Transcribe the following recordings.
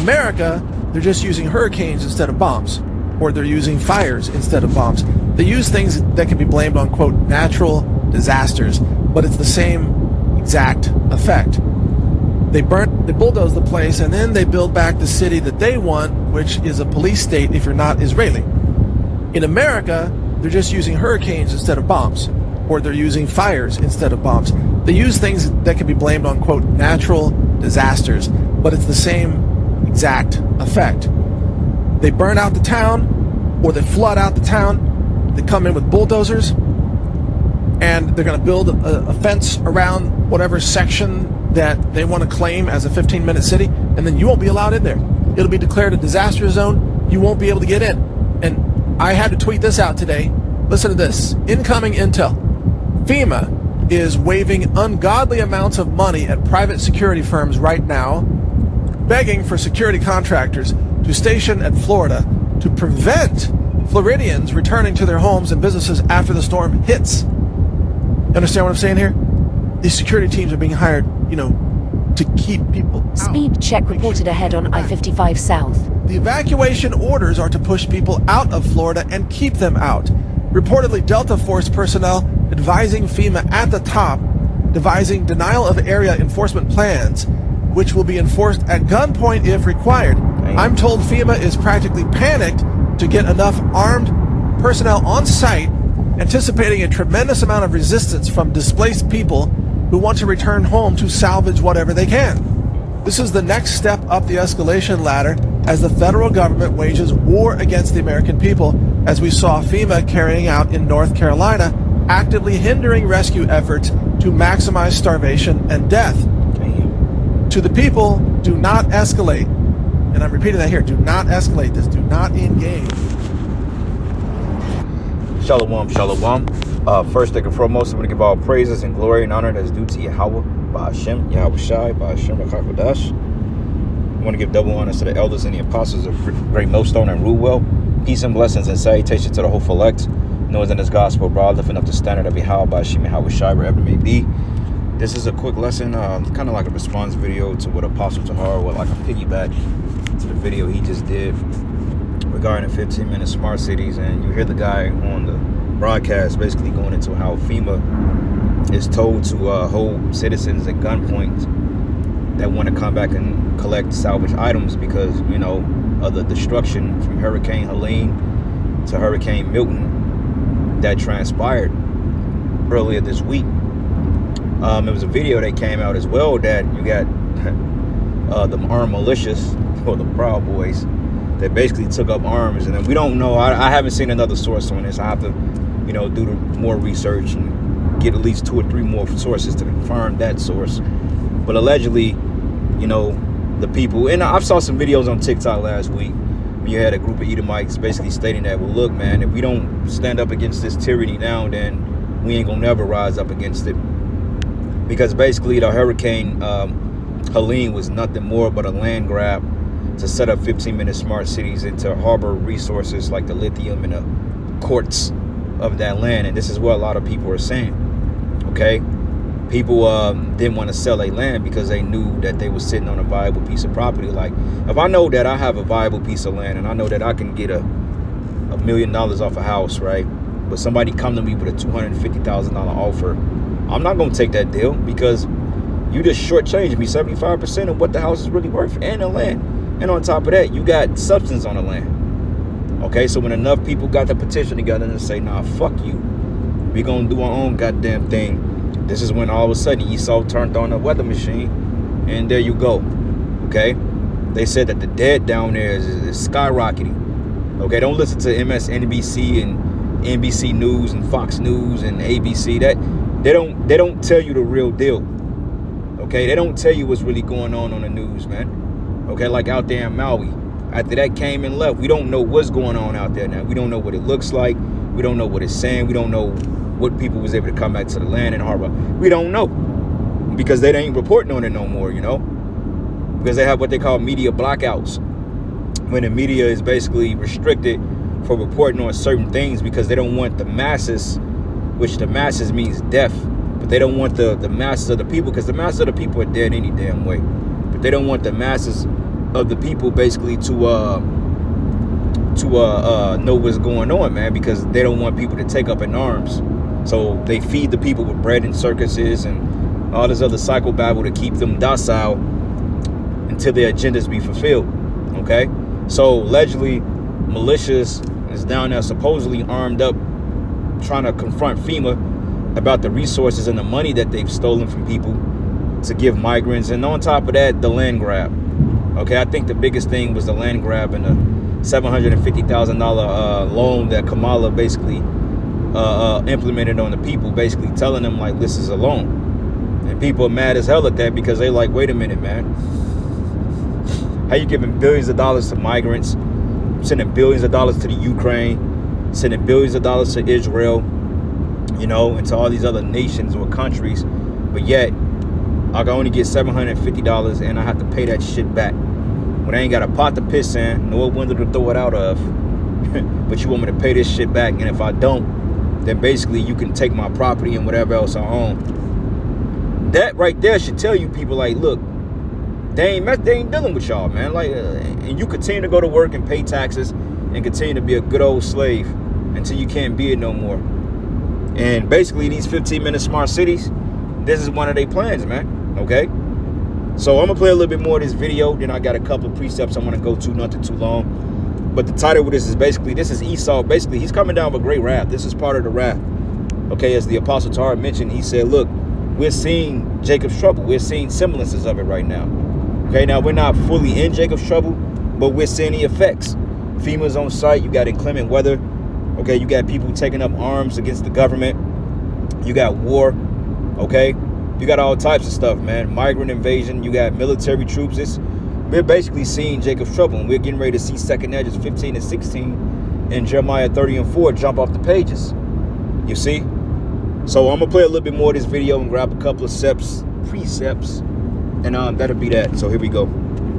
America, they're just using hurricanes instead of bombs, or they're using fires instead of bombs. They use things that can be blamed on, quote, natural disasters, but it's the same exact effect. They bulldoze the place, and then they build back the city that they want, which is a police state if you're not Israeli. In America, they're just using hurricanes instead of bombs, or they're using fires instead of bombs. They use things that can be blamed on, quote, natural disasters, but it's the same exact effect. They burn out the town, or they flood out the town. They come in with bulldozers, and they're going to build a fence around whatever section that they want to claim as a 15-minute city, and then you won't be allowed in there. It'll be declared a disaster zone. You won't be able to get in. And I had to tweet this out today. Listen to this. Incoming intel. FEMA is waving ungodly amounts of money at private security firms right now, begging for security contractors to station at Florida to prevent Floridians returning to their homes and businesses after the storm hits. You understand what I'm saying here? These security teams are being hired, to keep people out. Speed check reported ahead on I-55 South. The evacuation orders are to push people out of Florida and keep them out. Reportedly, Delta Force personnel advising FEMA at the top, devising denial of area enforcement plans, which will be enforced at gunpoint if required. I'm told FEMA is practically panicked to get enough armed personnel on site, anticipating a tremendous amount of resistance from displaced people who want to return home to salvage whatever they can. This is the next step up the escalation ladder as the federal government wages war against the American people, as we saw FEMA carrying out in North Carolina, actively hindering rescue efforts to maximize starvation and death. To the people, do not escalate. And I'm repeating that here, do not escalate this, do not engage. Shalom, shalom. First and foremost, I'm going to give all praises and glory and honor that's due to Yahweh, Ba'ashem, Yahweh Shai, Ba'ashem, HaKadosh. I want to give double honors to the elders and the apostles of Great Millstone and Rulewell. Peace and blessings and salutations to the whole elect, knows in this gospel, broad, lifting up the standard of Yahweh, Ba'ashem, Yahweh Shai, wherever it may be. This is a quick lesson, kind of like a response video to what Apostle Tahar, like a piggyback to the video he just did regarding 15-minute smart cities. And you hear the guy on the broadcast basically going into how FEMA is told to hold citizens at gunpoint that want to come back and collect salvage items because, of the destruction from Hurricane Helene to Hurricane Milton that transpired earlier this week. It was a video that came out as well that you got the armed militias, or the Proud Boys, that basically took up arms. And then we don't know, I haven't seen another source on this. I have to, do more research and get at least 2 or 3 more sources to confirm that source. But allegedly, the people, and I saw some videos on TikTok last week, you had a group of Edomites basically stating that, well, look, man, if we don't stand up against this tyranny now, then we ain't gonna never rise up against it. Because basically the Hurricane Helene was nothing more but a land grab to set up 15-minute smart cities into harbor resources like the lithium and the quartz of that land. And this is what a lot of people are saying, okay? People didn't want to sell their land because they knew that they were sitting on a viable piece of property. Like, if I know that I have a viable piece of land and I know that I can get $1 million off a house, right? But somebody come to me with a $250,000 offer, I'm not going to take that deal because you just shortchanged me 75% of what the house is really worth and the land. And on top of that, you got substance on the land. Okay, so when enough people got the petition together and say, nah, fuck you, we going to do our own goddamn thing. This is when all of a sudden Esau turned on the weather machine, and there you go. Okay, they said that the debt down there is skyrocketing. Okay, don't listen to MSNBC and NBC News and Fox News and ABC. That they don't tell you the real deal. Okay, they don't tell you what's really going on the news, man. Okay, like out there in Maui, after that came and left, we don't know what's going on out there now. We don't know what it looks like. We don't know what it's saying. We don't know what people was able to come back to the land and harbor. We don't know because they ain't reporting on it no more, because they have what they call media blackouts, when the media is basically restricted for reporting on certain things because they don't want the masses, which the masses means death, but they don't want the masses of the people, because the masses of the people are dead any damn way, but they don't want the masses of the people basically to know what's going on, man, because they don't want people to take up in arms. So they feed the people with bread and circuses and all this other psychobabble to keep them docile until their agendas be fulfilled. Okay, so allegedly militias is down there supposedly armed up trying to confront FEMA about the resources and the money that they've stolen from people to give migrants, and on top of that, the land grab. Okay, I think the biggest thing was the land grab and the $750,000 loan that Kamala basically implemented on the people, basically telling them like this is a loan. And people are mad as hell at that because they like, wait a minute, man, how you giving billions of dollars to migrants, sending billions of dollars to the Ukraine, sending billions of dollars to Israel, you know, and to all these other nations or countries, but yet I can only get $750 and I have to pay that shit back when I ain't got a pot to piss in, nor a window to throw it out of. But you want me to pay this shit back, and if I don't, then basically you can take my property and whatever else I own. That right there should tell you people like, look, they ain't dealing with y'all, man. Like, and you continue to go to work and pay taxes and continue to be a good old slave until you can't be it no more. And basically these 15-minute smart cities, this is one of their plans, man. Okay, so I'm gonna play a little bit more of this video, then I got a couple of precepts I want to go to, nothing too long. But the title of this is basically, this is Esau. Basically, he's coming down with great wrath. This is part of the wrath. Okay, as the Apostle Tarah mentioned, he said, look, we're seeing Jacob's trouble. We're seeing semblances of it right now. Okay, now we're not fully in Jacob's trouble, but we're seeing the effects. FEMA's on site. You got inclement weather. Okay, you got people taking up arms against the government. You got war. Okay, you got all types of stuff, man. Migrant invasion. You got military troops. We're basically seeing Jacob's trouble, and we're getting ready to see second edges 15 and 16 and Jeremiah 30 and 4 jump off the pages. You see? So I'm gonna play a little bit more of this video and grab a couple of precepts, and that'll be that. So here we go.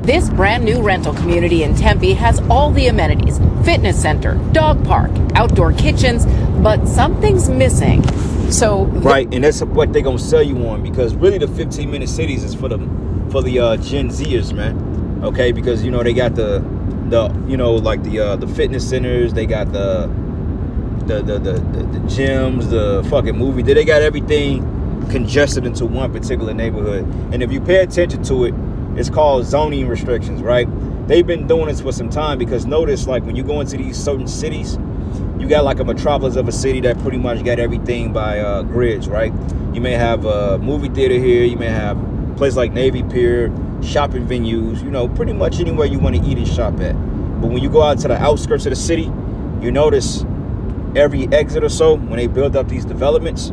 This brand new rental community in Tempe has all the amenities: fitness center, dog park, outdoor kitchens, but something's missing. So right, and that's what they're gonna sell you on, because really the 15-minute cities is for the Gen Zers, man. Okay, because you know they got the you know, like the fitness centers, they got the gyms, the fucking movie. They got everything congested into one particular neighborhood. And if you pay attention to it, it's called zoning restrictions, right? They've been doing this for some time, because notice, like, when you go into these certain cities, you got like a metropolis of a city that pretty much got everything by grids, right? You may have a movie theater here, you may have a place like Navy Pier, shopping venues, you know, pretty much anywhere you want to eat and shop at. But when you go out to the outskirts of the city, you notice every exit or so, when they build up these developments,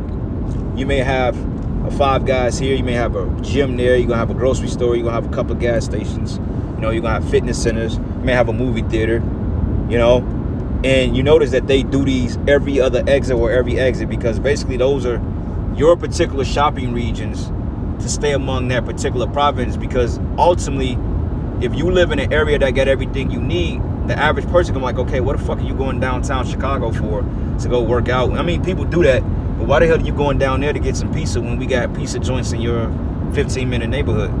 you may have a Five Guys here, you may have a gym there, you're gonna have a grocery store, you're gonna have a couple of gas stations, you know, you're gonna have fitness centers, you may have a movie theater, you know. And you notice that they do these every other exit or every exit, because basically those are your particular shopping regions to stay among that particular province. Because ultimately, if you live in an area that got everything you need, the average person can be like, okay, what the fuck are you going downtown Chicago for, to go work out? I mean, people do that, but why the hell are you going down there to get some pizza when we got pizza joints in your 15-minute neighborhood?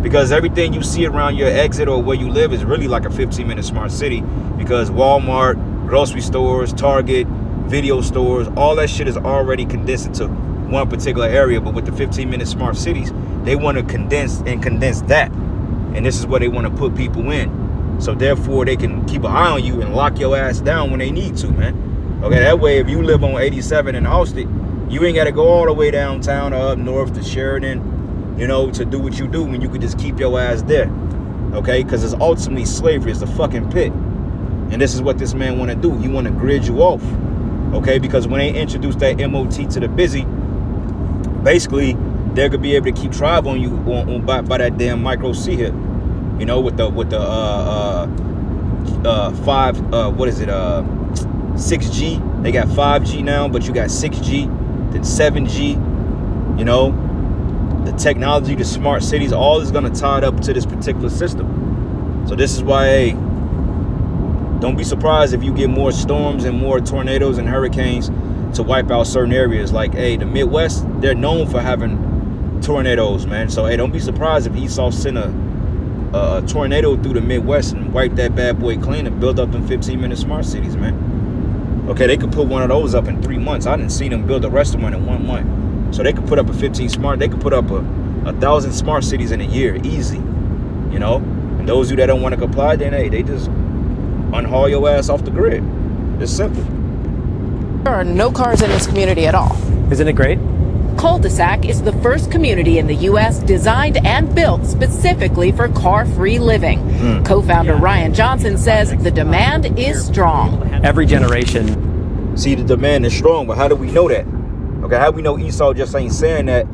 Because everything you see around your exit or where you live is really like a 15-minute smart city, because Walmart, grocery stores, Target, video stores, all that shit is already condensed into one particular area. But with the 15-minute smart cities, they want to condense that, and this is where they want to put people in, so therefore they can keep an eye on you and lock your ass down when they need to, man. Okay, that way if you live on 87 in Austin, you ain't got to go all the way downtown or up north to Sheridan, you know, to do what you do, when you could just keep your ass there. Okay, because it's ultimately slavery. It's a fucking pit. And this is what this man want to do. He want to grid you off. Okay, because when they introduce that MOT to the busy, basically they're gonna be able to keep tribe on you by that damn micro C hip. You know, with the 6G. They got 5G now, but you got 6G, then 7G. You know, the technology, the smart cities, all is gonna tie it up to this particular system. So this is why, hey, don't be surprised if you get more storms and more tornadoes and hurricanes to wipe out certain areas. Like, hey, the Midwest, they're known for having tornadoes, man. So, hey, don't be surprised if Esau sent a tornado through the Midwest and wipe that bad boy clean and build up them 15-minute smart cities, man. Okay, they could put one of those up in 3 months. I didn't see them build the rest of them in 1 month. So they could put up a 15 smart. They could put up a 1,000 smart cities in a year, easy. You know, and those of you that don't want to comply, then hey, they just unhaul your ass off the grid. It's simple. There are no cars in this community at all. Isn't it great? Cul-de-sac is the first community in the U.S. designed and built specifically for car-free living. Co-founder Ryan Johnson says the demand is strong. Every generation. See, the demand is strong, but how do we know that? Okay, how do we know Esau just ain't saying that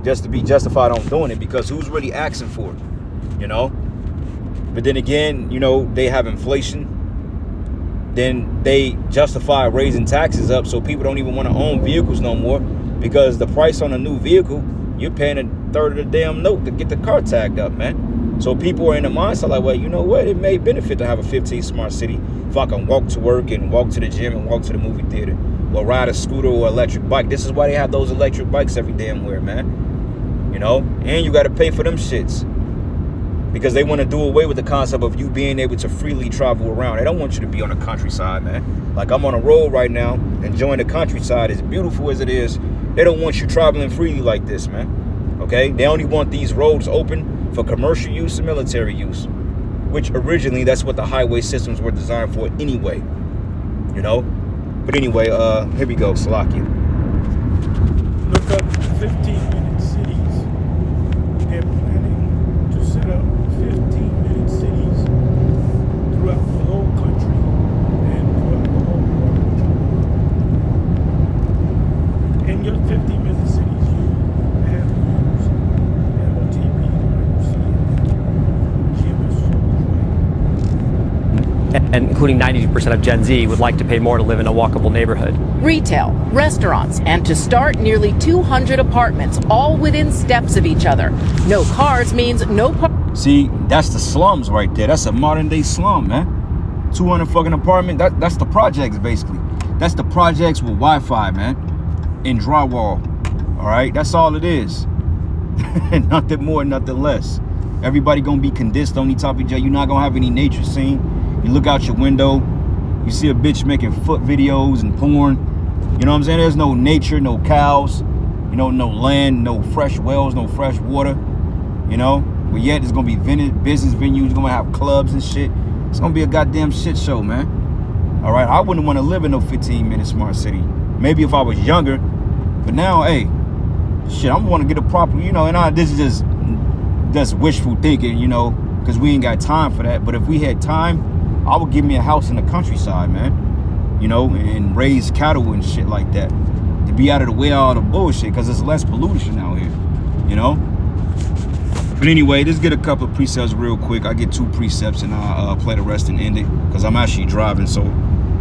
just to be justified on doing it? Because who's really asking for it? You know? But then again, you know, they have inflation. Then they justify raising taxes up so people don't even want to own vehicles no more, because the price on a new vehicle, you're paying a third of the damn note to get the car tagged up, man. So people are in the mindset like, well, you know what? It may benefit to have a 15 smart city if I can walk to work and walk to the gym and walk to the movie theater or ride a scooter or electric bike. This is why they have those electric bikes every damn where, man. You know? And you got to pay for them shits. Because they want to do away with the concept of you being able to freely travel around. They don't want you to be on the countryside, man. Like, I'm on a road right now, enjoying the countryside, as beautiful as it is. They don't want you traveling freely like this, man. Okay? They only want these roads open for commercial use and military use, which originally that's what the highway systems were designed for anyway. You know? But anyway, here we go, Salakia. Look up 15-minute cities. They're planning to set up 15-minute cities throughout the whole country and throughout the whole world. In your 15-minute cities, you have to use MOTP, And including 92% of Gen Z would like to pay more to live in a walkable neighborhood. Retail, restaurants, and to start, nearly 200 apartments, all within steps of each other. No cars means no See, that's the slums right there. That's a modern day slum, man. 200 fucking apartment. That's the projects, basically. That's the projects with Wi-Fi, man, and drywall. All right, that's all it is. Nothing more, nothing less. Everybody gonna be condensed on each top of each other. You're not gonna have any nature scene. You look out your window, you see a bitch making foot videos and porn. You know what I'm saying? There's no nature, no cows, you know, no land, no fresh wells, no fresh water, you know? But yet there's gonna be business venues, gonna have clubs and shit. It's gonna be a goddamn shit show, man. All right, I wouldn't want to live in no 15-minute smart city. Maybe if I was younger, but now, hey, shit, I'm gonna get a proper, you know, and this is just wishful thinking, you know, because we ain't got time for that. But if we had time, I would give me a house in the countryside, man, you know, and raise cattle and shit like that, to be out of the way of all the bullshit, because there's less pollution out here, you know. But anyway, let's get a couple of precepts real quick. I get 2 precepts and I'll play the rest and end it, because I'm actually driving, so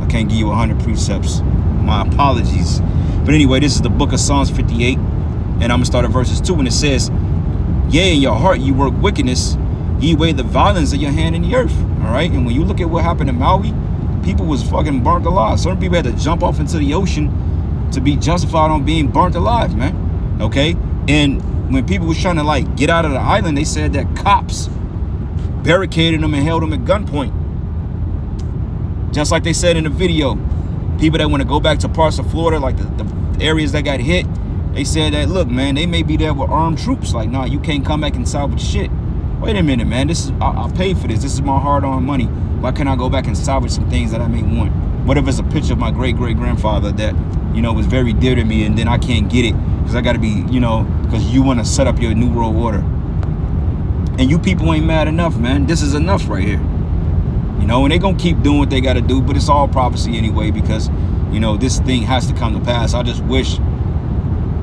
I can't give you 100 precepts. My apologies. But anyway, this is the book of Psalms 58, and I'm gonna start at verses 2, and it says, yea, in your heart you work wickedness, ye weigh the violence of your hand in the earth. All right, and when you look at what happened in Maui, people was fucking burnt alive. Some people had to jump off into the ocean to be justified on being burnt alive, man. Okay, and when people was trying to like get out of the island, they said that cops barricaded them and held them at gunpoint. Just like they said in the video, people that want to go back to parts of Florida, like the areas that got hit, they said that, look, man, they may be there with armed troops. Like, nah, you can't come back and salvage shit. Wait a minute, man. This is I paid for this. This is my hard-earned money. Why can't I go back and salvage some things that I may want? What if it's a picture of my great-great-grandfather that, you know, was very dear to me, and then I can't get it because I got to be, you know, because you want to set up your new world order. And you people ain't mad enough, man. This is enough right here. You know, and they going to keep doing what they got to do, but it's all prophecy anyway, because, you know, this thing has to come to pass. I just wish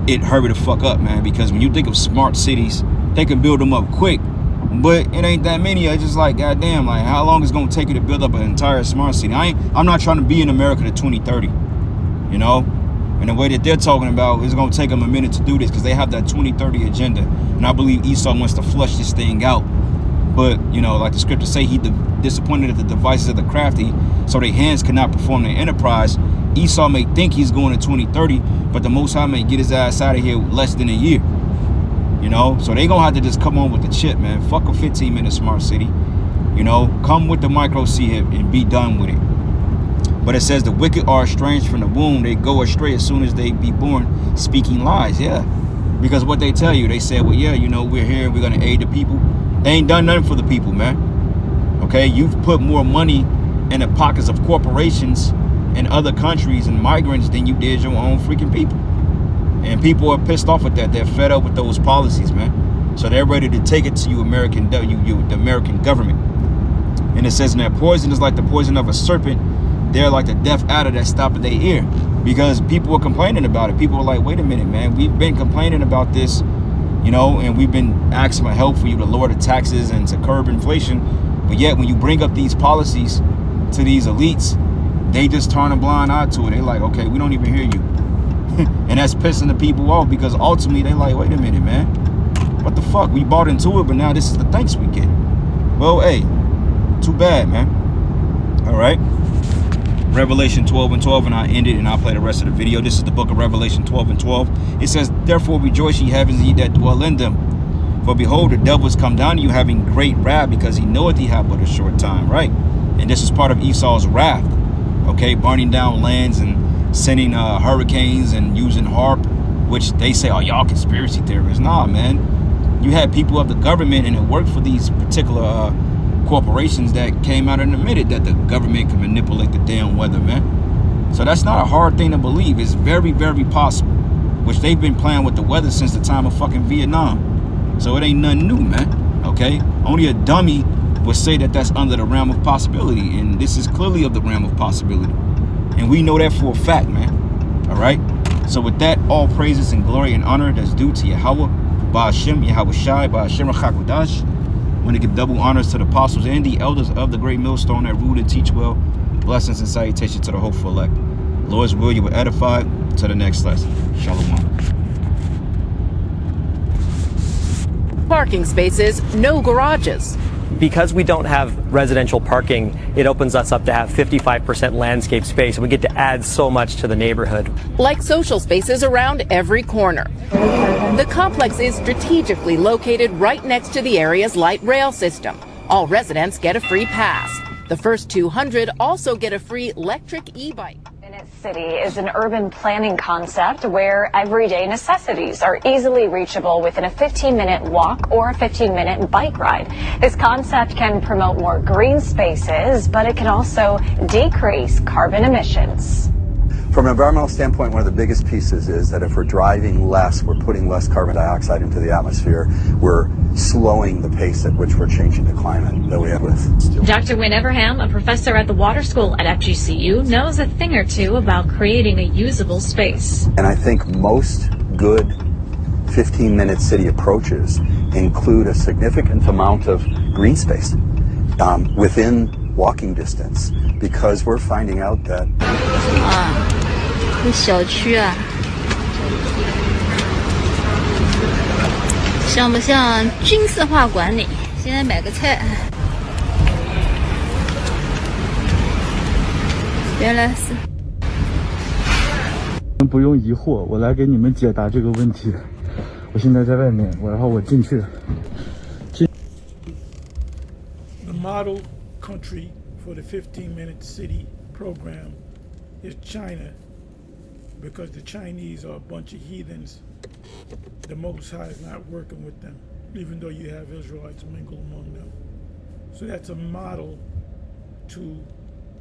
it hurry the fuck up, man, because when you think of smart cities, they can build them up quick. But it ain't that many. It's just like, goddamn, like, how long is it gonna take you to build up an entire smart city? I'm not trying to be in America to 2030, you know? And the way that they're talking about, it's gonna take them a minute to do this because they have that 2030 agenda. And I believe Esau wants to flush this thing out. But, you know, like the scriptures say, he disappointed at the devices of the crafty, so their hands cannot perform their enterprise. Esau may think he's going to 2030, but the Most High may get his ass out of here less than a year. You know, so they gonna have to just come on with the chip, man. Fuck a 15-minute smart city. You know, come with the micro chip and be done with it. But it says the wicked are estranged from the womb. They go astray as soon as they be born, speaking lies. Yeah, because what they tell you, they say, well, yeah, you know, we're here, we're gonna aid the people. They ain't done nothing for the people, man. Okay, you've put more money in the pockets of corporations in other countries and migrants than you did your own freaking people. And people are pissed off with that. They're fed up with those policies, man. So they're ready to take it to you, the American government. And it says, and that poison is like the poison of a serpent. They're like the deaf adder that stopped at their ear. Because people were complaining about it. People were like, wait a minute, man. We've been complaining about this, you know, and we've been asking for help for you to lower the taxes and to curb inflation. But yet, when you bring up these policies to these elites, they just turn a blind eye to it. They're like, okay, we don't even hear you. And that's pissing the people off, because ultimately they like, wait a minute, man, what the fuck? We bought into it, but now this is the thanks we get. Well, hey, too bad, man. All right. Revelation 12:12, and I end it and I'll play the rest of the video. This is the book of Revelation 12:12. It says, therefore rejoice, ye heavens, ye that dwell in them. For behold, the devil is come down to you, having great wrath, because he knoweth he hath but a short time, right? And this is part of Esau's wrath, okay? Burning down lands and sending hurricanes and using HAARP, which they say, oh, y'all conspiracy theorists. Nah, man. You had people of the government, and it worked for these particular corporations that came out and admitted that the government can manipulate the damn weather, man. So that's not a hard thing to believe. It's very, very possible, which they've been playing with the weather since the time of fucking Vietnam. So it ain't nothing new, man. Okay? Only a dummy would say that that's under the realm of possibility, and this is clearly of the realm of possibility. And we know that for a fact, man. All right? So with that, all praises and glory and honor that's due to Yahweh, Ba'ashem, Yahweh Shai, Ba'ashem Rachakodash. I want to give double honors to the apostles and the elders of the great millstone that rule and teach well. Blessings and salutations to the hopeful elect. Lord's will, you will edify. To the next lesson. Shalom. Parking spaces, no garages. Because we don't have residential parking, it opens us up to have 55% landscape space, and we get to add so much to the neighborhood. Like social spaces around every corner. The complex is strategically located right next to the area's light rail system. All residents get a free pass. The first 200 also get a free electric e-bike. Minute City is an urban planning concept where everyday necessities are easily reachable within a 15-minute walk or a 15-minute bike ride. This concept can promote more green spaces, but it can also decrease carbon emissions. From an environmental standpoint, one of the biggest pieces is that if we're driving less, we're putting less carbon dioxide into the atmosphere, we're slowing the pace at which we're changing the climate that we have with. Dr. Wynne Everham, a professor at the water school at FGCU, knows a thing or two about creating a usable space. And I think most good 15-minute city approaches include a significant amount of green space within walking distance, because we're finding out that 这小区啊，像不像军事化管理？现在买个菜，原来是。不用疑惑，我来给你们解答这个问题。我现在在外面，然后我进去。The model country for the 15-minute city program is China, because the Chinese are a bunch of heathens. The Most High is not working with them, even though you have Israelites mingle among them. So that's a model to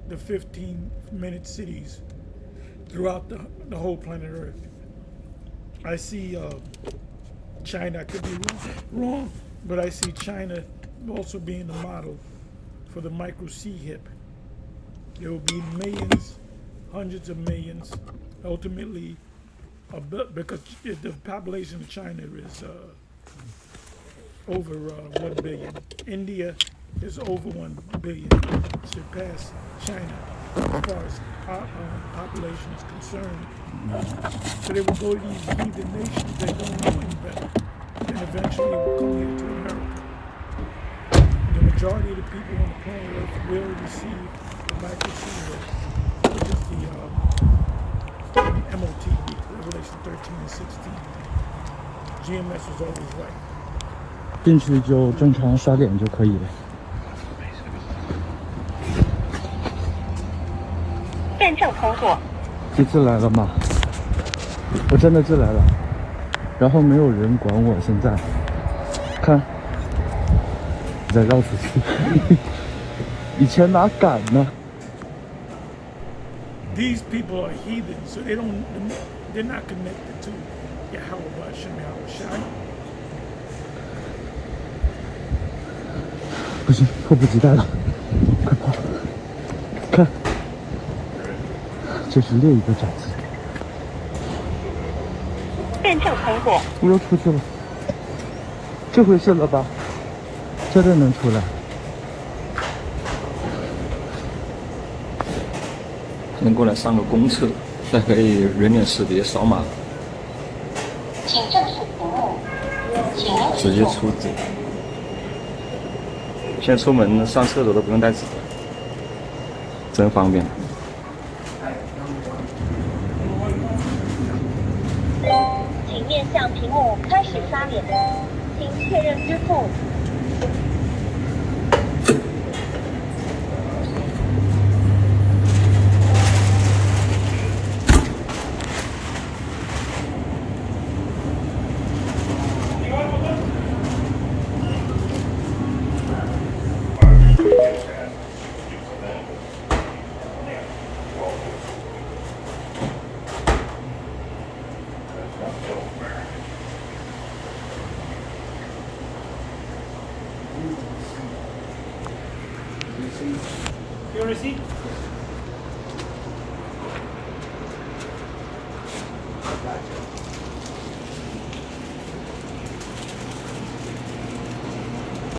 the 15-minute cities throughout the whole planet Earth. I see China, I could be wrong, but I see China also being the model for the micro C-HIP. There will be millions, hundreds of millions, ultimately, because the population of China is over 1 billion. India is over 1 billion, surpassed China as far as population is concerned. So they will go to these heathen nations that don't know any better, and eventually will come here to America. The majority of the people on the planet Earth will receive the micro-C-HIP, which is the MOT, Revelation 13 and 16. GMS was always right. 进去就正常刷脸就可以了。验证通过。这次来了吗？我真的进来了，然后没有人管我。现在看，再绕出去。以前哪敢呢？ These people are heathen, so they're not connected to Yahweh Hashem Yahweh Shai. 不行，迫不及待了，快跑！看，这是另一个饺子。验证通过。我又出去了，这回是了吧？真的能出来？先过来上个公厕，再可以人脸识别扫码，请正式服务，请您直接出纸。现在出门上厕所都不用带纸，真方便。请面向屏幕开始刷脸，请确认支付。Your receipt?